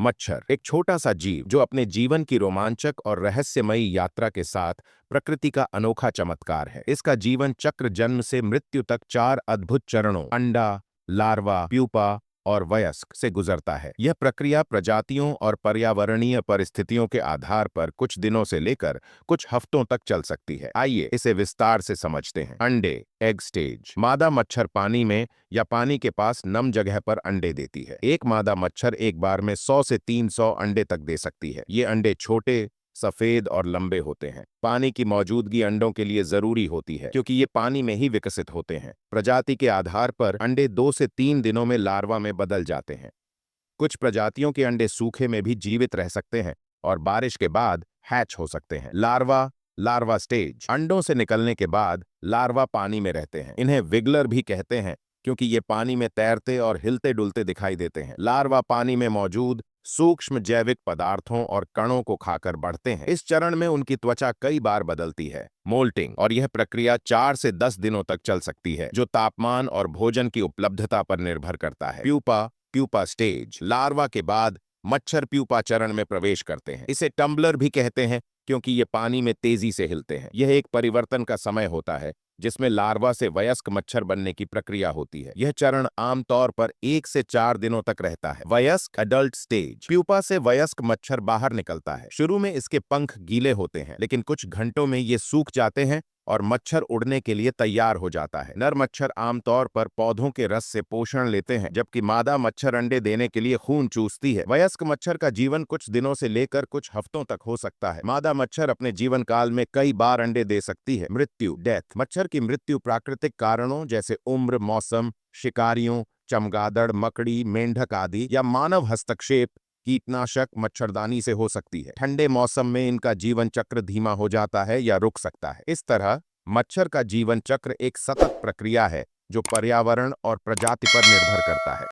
मच्छर एक छोटा सा जीव जो अपने जीवन की रोमांचक और रहस्यमयी यात्रा के साथ प्रकृति का अनोखा चमत्कार है। इसका जीवन चक्र जन्म से मृत्यु तक 4 अद्भुत चरणों अंडा, लार्वा, प्यूपा और वयस्क से गुजरता है। यह प्रक्रिया प्रजातियों और पर्यावरणीय परिस्थितियों के आधार पर कुछ दिनों से लेकर कुछ हफ्तों तक चल सकती है। आइए इसे विस्तार से समझते हैं। अंडे, एग स्टेज। मादा मच्छर पानी में या पानी के पास नम जगह पर अंडे देती है। एक मादा मच्छर एक बार में 100 से 300 अंडे तक दे सकती है। ये अंडे छोटे, सफेद और लंबे होते हैं। पानी की मौजूदगी अंडों के लिए जरूरी होती है क्योंकि ये पानी में ही विकसित होते हैं। प्रजाति के आधार पर अंडे 2 से 3 दिनों में लार्वा में बदल जाते हैं। कुछ प्रजातियों के अंडे सूखे में भी जीवित रह सकते हैं और बारिश के बाद हैच हो सकते हैं। Larva, larva stage. अंडों से निकलने के बाद लार्वा पानी में रहते हैं। इन्हें विगलर भी कहते हैं क्योंकि ये पानी में तैरते और हिलते डुलते दिखाई देते हैं। लार्वा पानी में मौजूद सूक्ष्म जैविक पदार्थों और कणों को खाकर बढ़ते हैं। इस चरण में उनकी त्वचा कई बार बदलती है, मोल्टिंग, और यह प्रक्रिया 4 से 10 दिनों तक चल सकती है, जो तापमान और भोजन की उपलब्धता पर निर्भर करता है। Pupa, pupa stage. लार्वा के बाद मच्छर प्यूपा चरण में प्रवेश करते हैं। इसे टम्बलर भी कहते हैं क्योंकि ये पानी में तेजी से हिलते हैं। यह एक परिवर्तन का समय होता है जिसमें लार्वा से वयस्क मच्छर बनने की प्रक्रिया होती है। यह चरण आमतौर पर 1 से 4 दिनों तक रहता है। वयस्क, एडल्ट स्टेज। प्यूपा से वयस्क मच्छर बाहर निकलता है। शुरू में इसके पंख गीले होते हैं, लेकिन कुछ घंटों में ये सूख जाते हैं और मच्छर उड़ने के लिए तैयार हो जाता है। नर मच्छर आमतौर पर पौधों के रस से पोषण लेते हैं, जबकि मादा मच्छर अंडे देने के लिए खून चूसती है। वयस्क मच्छर का जीवन कुछ दिनों से लेकर कुछ हफ्तों तक हो सकता है। मादा मच्छर अपने जीवन काल में कई बार अंडे दे सकती है। मृत्यु, डेथ। मच्छर की मृत्यु प्राकृतिक कारणों जैसे उम्र, मौसम, शिकारियों, चमगादड़, मकड़ी, मेंढक आदि, या मानव हस्तक्षेप, कीटनाशक, मच्छरदानी से हो सकती है। ठंडे मौसम में इनका जीवन चक्र धीमा हो जाता है या रुक सकता है। इस तरह मच्छर का जीवन चक्र एक सतत प्रक्रिया है जो पर्यावरण और प्रजाति पर निर्भर करता है।